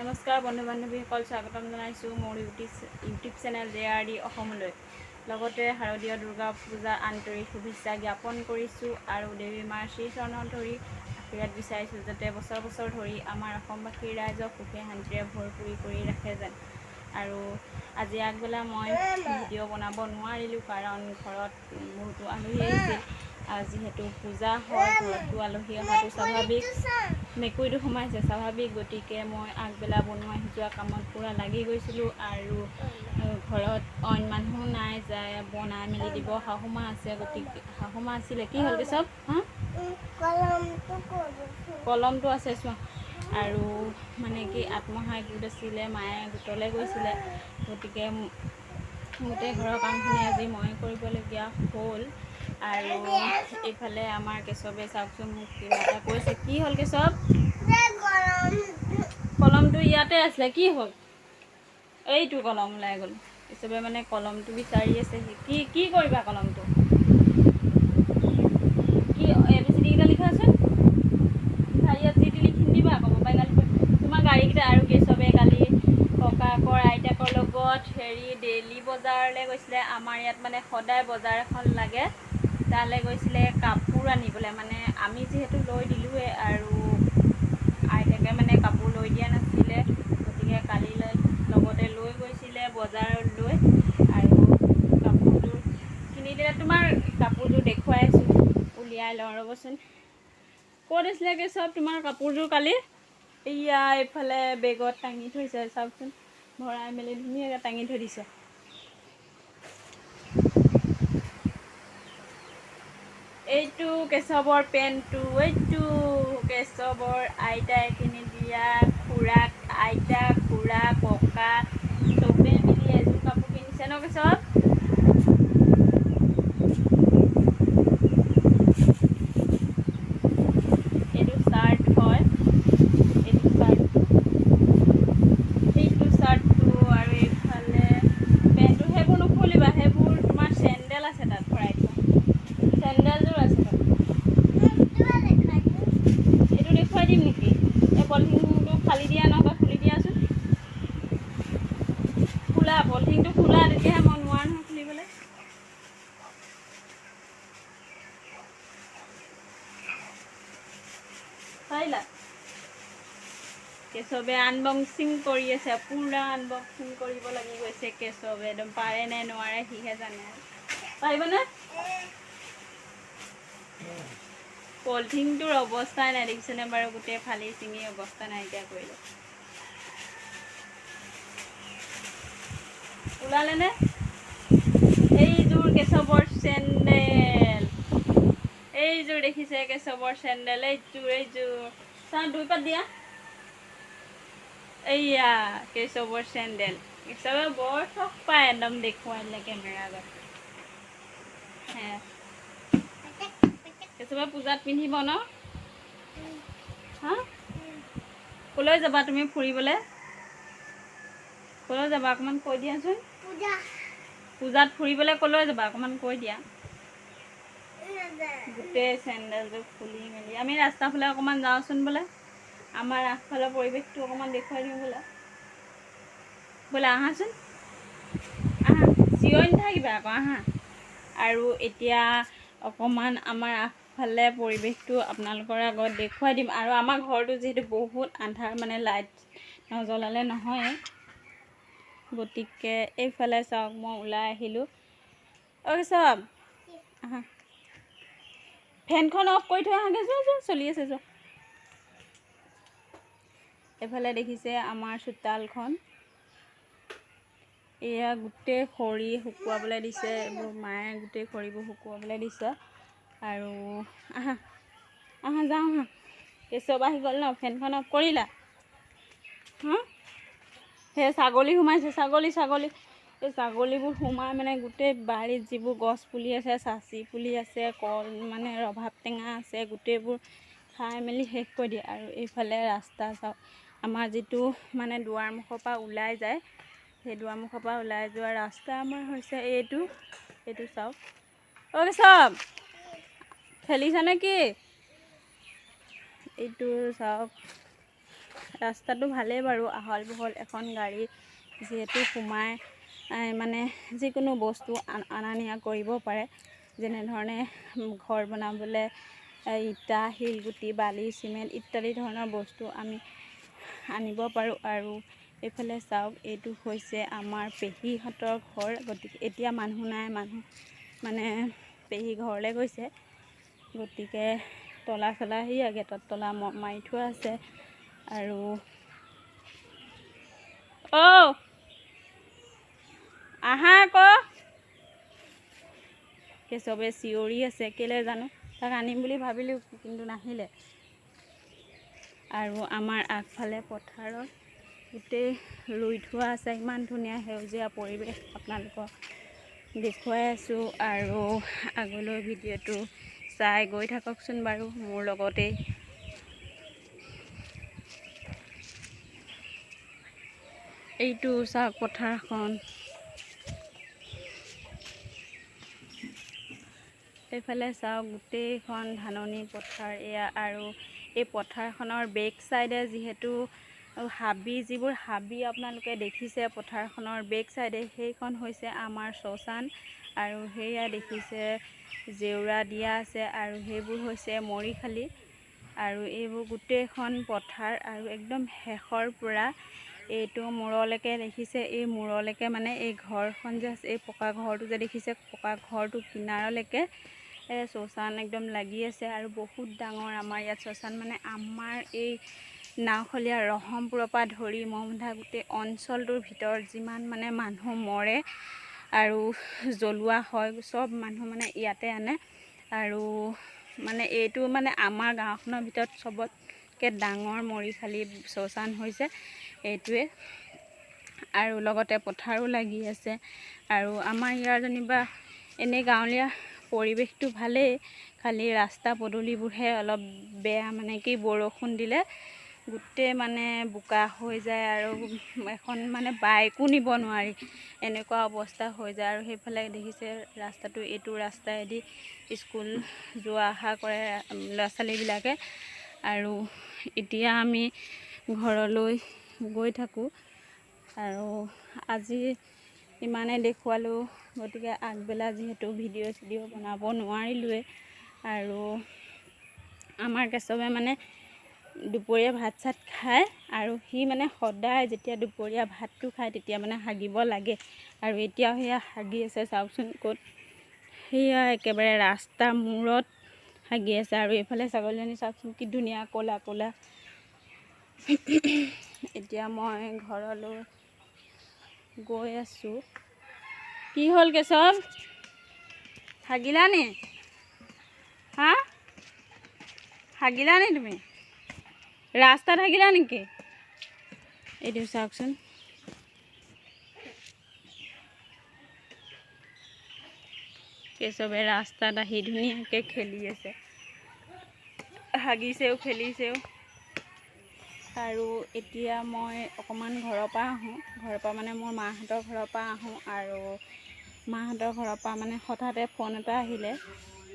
নমস্কাৰ বন্ধু বান্ধৱীসকল, স্বাগতম জনাইছোঁ মোৰ ইউটিউব চেনেল JRD অসমলৈ। লগতে শাৰদীয় দুৰ্গা পূজাৰ আন্তৰিক শুভেচ্ছা জ্ঞাপন কৰিছোঁ আৰু দেৱী মাৰ শ্ৰীচৰণত ধৰি আশীৰ্বাদ বিচাৰিছোঁ যাতে বছৰ বছৰ ধৰি আমাৰ অসমবাসীৰ ৰাইজক সুখে শান্তিৰে ভৰপূৰ কৰি ৰাখে যেন। আৰু আজি আগবেলা মই ভিডিঅ' বনাব নোৱাৰিলোঁ কাৰণ ঘৰত বহুতো আলহী আহিছিল। যিহেতু পূজা হয়, ঘৰতো আলহী অহাটো স্বাভাৱিক, মেকুৰীটো সোমাইছে স্বাভাৱিক, গতিকে মই আগবেলা বনোৱা সিজোৱা কামত পূৰা লাগি গৈছিলোঁ। আৰু ঘৰত অইন মানুহো নাই যায় বনাই মেলি দিব, শাহুমা আছে, গতিকে শাহুমা আছিলে কি হ'লগৈ চব কলমটো আছে চোৱা। আৰু মানে কি আত্মসহায়ক গোট আছিলে, মায়ে গোটলৈ গৈছিলে, গতিকে গোটেই ঘৰৰ কামখিনি আজি মই কৰিবলগীয়া হ'ল। আৰু এইফালে আমাৰ কেশৱে চাওকচোন মোক কিবা এটা কৈছে, কি হ'ল কেশৱ? কলমটো ইয়াতে আছিলে, কি হ'ল? এইটো কলম ওলাই গ'ল। কেশৱে মানে কলমটো বিচাৰি আছে। কি কৰিবা কলমটো? কি ABCD কেইটা লিখা আছে? ইয়াত যি টি লিখি দিবা আকৌ মোবাইল তোমাৰ গাড়ীকেইটা। আৰু কেশৱে কালি ককাকৰ আইতাকৰ লগত ডেইলি বজাৰলৈ গৈছিলে। আমাৰ ইয়াত মানে সদায় বজাৰ এখন লাগে, তালৈ গৈছিলে কাপোৰ আনিবলৈ। মানে আমি যিহেতু লৈ দিলোঁৱে আৰু আইতাকে মানে কাপোৰ লৈ দিয়া নাছিলে, গতিকে কালিলৈ লগতে লৈ গৈছিলে বজাৰলৈ আৰু কাপোৰযোৰ কিনি দিলে। তোমাৰ কাপোৰযোৰ দেখুৱাইছোঁ, উলিয়াই লওঁ ৰ'বচোন। ক'ত আছিলে কেশৱ তোমাৰ কাপোৰযোৰ কালি? এয়া এইফালে বেগত টাঙি থৈছে চাওকচোন, ভৰাই মেলি ধুনীয়াকৈ টাঙি থৈ দিছে। এইটো কেশৱৰ পেণ্টটো, এইটো কেশৱৰ আইতাই কিনি দিয়া, খুৰাক আইতা খুৰা ককা চবে মিলি এযোৰ কাপোৰ কিনিছে ন কেশৱ? এইটো চাৰ্ট হয়, এইটো চাৰ্টটো আৰু এইফালে পেণ্টটো। সেইবোৰ নুখুলিবা, সেইবোৰ তোমাৰ চেণ্ডেল আছে তাত ভৰাই থোৱা, চেণ্ডেলযোৰ আছে তাত। এইটো দেখুৱাই দিম নেকি? এই পলিথিনটো ফালি দিয়া, নহ'বা খুলি দিয়াচোন। খোলা পলিথিনটো খোলা, তেতিয়াহে মই নোৱাৰোঁ নহয় খুলিবলৈ। পাৰিলা? কেশৱে আনবক্সিং কৰি আছে, পূৰা আনবক্সিং কৰিব লাগি গৈছে কেশৱে। একদম পাৰে নে নোৱাৰে সিহে জানে। পাৰিবনে? পলিথিনটোৰ অৱস্থাই নাই দেখিছেনে বাৰু, গোটেই ফালি চিঙি অৱস্থা নাইকিয়া কৰিলে। ওলালেনে? এইযোৰ কেশৱৰ চেণ্ডেল, এইযোৰ দেখিছে কেশৱৰ চেণ্ডেল, এইযোৰ চাওঁ দুই পাত দিয়া। এইয়া কেশৱৰ চেণ্ডেল। কেশৱে বৰ চখ পায় একদম দেখুৱাই দিলে কেমেৰা আগত। কেশৱে পূজাত পিন্ধিব ন? হা? ক'লৈ যাবা তুমি ফুৰিবলৈ? ক'লৈ যাবা অকণমান কৈ দিয়াচোন। পূজাত ফুৰিবলৈ ক'লৈ যাবা অকণমান কৈ দিয়া। গোটেই চেণ্ডেলযোৰ খুলি মেলি আমি ৰাস্তাৰ ফালে অকণমান যাওঁচোন বোলে, আমাৰ আগফালৰ পৰিৱেশটো অকণমান দেখুৱাই দিওঁ বোলে। বোলে আহাচোন, আহা, চিঞৰি নাথাকিবা আকৌ, আহা। আৰু এতিয়া অকণমান আমাৰ আগফালে পৰিৱেশটো আপোনালোকৰ আগত দেখুৱাই দিম। আৰু আমাৰ ঘৰটো যিহেতু বহুত আন্ধাৰ, মানে লাইট নজ্বলালে নহয়, গতিকে এইফালে চাওক মই ওলাই আহিলোঁ। অ' কেশৱ আহা, ফেনখন অফ কৰি থৈ আহাগৈ, যোৱা চলি আছে যোৱা। এইফালে দেখিছে আমাৰ চোতালখন, এয়া গোটেই খৰি শুকুৱাবলৈ দিছে, এইবোৰ মায়ে গোটেই খৰিবোৰ শুকুৱাবলৈ দিছে। আৰু আহা আহা যাওঁ আহা। কেশৱ আহি গ'ল ন? ফেনখন অফ কৰিলা? সেই ছাগলী সোমাইছে, ছাগলী এই ছাগলীবোৰ সোমাই মানে গোটেই বাৰীত যিবোৰ গছ পুলি আছে, চাচি পুলি আছে, কল মানে ৰভাব টেঙা আছে, গোটেইবোৰ খাই মেলি শেষ কৰি দিয়ে। আৰু এইফালে ৰাস্তা চাওক, আমাৰ যিটো মানে দুৱাৰমুখৰ পৰা ওলাই যায়, সেই দুৱাৰমুখৰ পৰা ওলাই যোৱা ৰাস্তা আমাৰ হৈছে এইটো চাওক। অ' কেশৱ খেলিছানে কি? এইটো চাওক ৰাস্তাটো ভালেই বাৰু, আহল বহল। এখন গাড়ী যিহেতু সোমাই মানে যিকোনো বস্তু অনা নিয়া কৰিব পাৰে, যেনেধৰণে ঘৰ বনাবলৈ ইটা, শিলগুটি, বালি, চিমেণ্ট ইত্যাদি ধৰণৰ বস্তু আমি আনিব পাৰোঁ। আৰু এইফালে চাওক, এইটো হৈছে আমাৰ পেহীহঁতৰ ঘৰ। গতিকে এতিয়া মানুহ নাই, মানুহ মানে পেহী ঘৰলৈ গৈছে। গতিকে তলা চলা গেটত তলা মাৰি থোৱা আছে। আৰু আহা আকৌ, চবে চিঞৰি আছে, কেলৈ জানো। তাক আনিম বুলি ভাবিলোঁ কিন্তু নাহিলে। আৰু আমাৰ আগফালে পথাৰত গোটেই ৰুই থোৱা আছে, ইমান ধুনীয়া সেউজীয়া পৰিৱেশ আপোনালোকক দেখুৱাই আছোঁ। আৰু আগলৈ ভিডিঅ'টো চাই গৈ থাককচোন বাৰু মোৰ লগতেই। এইটো চাওক পথাৰখন, এইফালে চাওক গোটেইখন ধাননি পথাৰ এয়া। আৰু এই পথাৰখনৰ বেক চাইডে যিহেতু হাবি, যিবোৰ হাবি আপোনালোকে দেখিছে পথাৰখনৰ বেক চাইডে, সেইখন হৈছে আমাৰ শ্মশান। আৰু সেয়া দেখিছে জেওৰা দিয়া আছে, আৰু সেইবোৰ হৈছে মৰিশালি। আৰু এইবোৰ গোটেইখন পথাৰ, আৰু একদম শেষৰ পৰা এইটো মূৰলৈকে দেখিছে, এই মূৰলৈকে মানে এই ঘৰখন যে আছে, এই পকা ঘৰটো যে দেখিছে, পকা ঘৰটো কিনাৰলৈকে শ্মশান একদম লাগি আছে। আৰু বহুত ডাঙৰ আমাৰ ইয়াত শ্মশান, মানে আমাৰ এই নাওখলীয়া ৰহমপুৰৰ পৰা ধৰি মহমদা গোটেই অঞ্চলটোৰ ভিতৰত যিমান মানে মানুহ মৰে আৰু জ্বলোৱা হয়, চব মানুহ মানে ইয়াতে আনে। আৰু মানে এইটো মানে আমাৰ গাঁওখনৰ ভিতৰত চবতকৈ ডাঙৰ মৰিশালি শ্মশান হৈছে এইটোৱে। আৰু লগতে পথাৰো লাগি আছে। আৰু আমাৰ ইয়াৰ যেনিবা এনেই গাঁৱলীয়া পৰিৱেশটো ভালেই, খালি ৰাস্তা পদূলিবোৰহে অলপ বেয়া। মানে কি, বৰষুণ দিলে গোটেই মানে বোকা হৈ যায়, আৰু এখন মানে বাইকো নিব নোৱাৰি, এনেকুৱা অৱস্থা হৈ যায়। আৰু সেইফালে দেখিছে ৰাস্তাটো, এইটো ৰাস্তাইদি স্কুল যোৱা অহা কৰে ল'ৰা ছোৱালীবিলাকে। আৰু এতিয়া আমি ঘৰলৈ গৈ থাকোঁ। আৰু আজি ইমানে দেখুৱালোঁ, গতিকে আগবেলা যিহেতু ভিডিঅ' চিডিঅ' বনাব নোৱাৰিলোৱে। আৰু আমাৰ কেশৱে মানে দুপৰীয়া ভাত চাত খায়, আৰু সি মানে সদায় যেতিয়া দুপৰীয়া ভাতটো খায় তেতিয়া মানে হাগিব লাগে। আৰু এতিয়াও সেয়া হাগি আছে, চাওকচোন ক'ত, সেয়া একেবাৰে ৰাস্তাৰ মূৰত হাগি আছে। আৰু এইফালে ছাগলীজনী চাওকচোন কি ধুনীয়া ক'লা ক'লা। এতিয়া মই ঘৰলৈ গৈ আছোঁ। কি হ'ল কেশৱ, হাগিলা নি? হা, হাগিলা নি তুমি? ৰাস্তাত হাগিলা নেকি? এইটো চাওকচোন, কেশৱে ৰাস্তাত আহি ধুনীয়াকৈ খেলি আছে, হাগিছেও খেলিছেও। আৰু এতিয়া মই অকণমান ঘৰৰ পৰা আহোঁ, ঘৰৰ পৰা মানে মোৰ মাহঁতৰ ঘৰৰ পৰা আহোঁ। আৰু মাহঁতৰ ঘৰৰ পৰা মানে হঠাতে ফোন এটা আহিলে।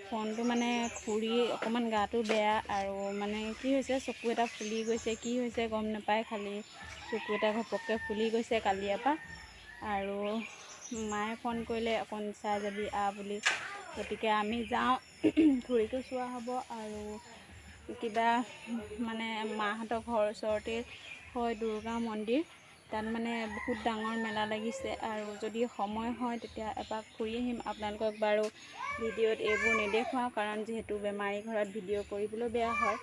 ফোনটো মানে খুৰী অকণমান গাটো বেয়া, আৰু মানে কি হৈছে, চকু এটা ফুলি গৈছে, কি হৈছে গম নাপায়, খালি চকু এটা ঘপককৈ ফুলি গৈছে কালিৰ পৰা। আৰু মায়ে ফোন কৰিলে, অকণ চাই যাবি বুলি। গতিকে আমি যাওঁ, খুৰীকো চোৱা হ'ব। আৰু কিবা মানে মাহঁতৰ ঘৰৰ ওচৰতে হয় দুৰ্গা মন্দিৰ, তাত মানে বহুত ডাঙৰ মেলা লাগিছে। আৰু যদি সময় হয় তেতিয়া এপাক ফুৰি আহিম। আপোনালোকক বাৰু ভিডিঅ'ত এইবোৰ নেদেখুৱাওঁ, কাৰণ যিহেতু বেমাৰী ঘৰত ভিডিঅ' কৰিবলৈ বেয়া হয়।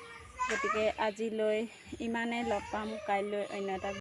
গতিকে আজিলৈ ইমানে, লগ পাম কাইলৈ অন্য এটা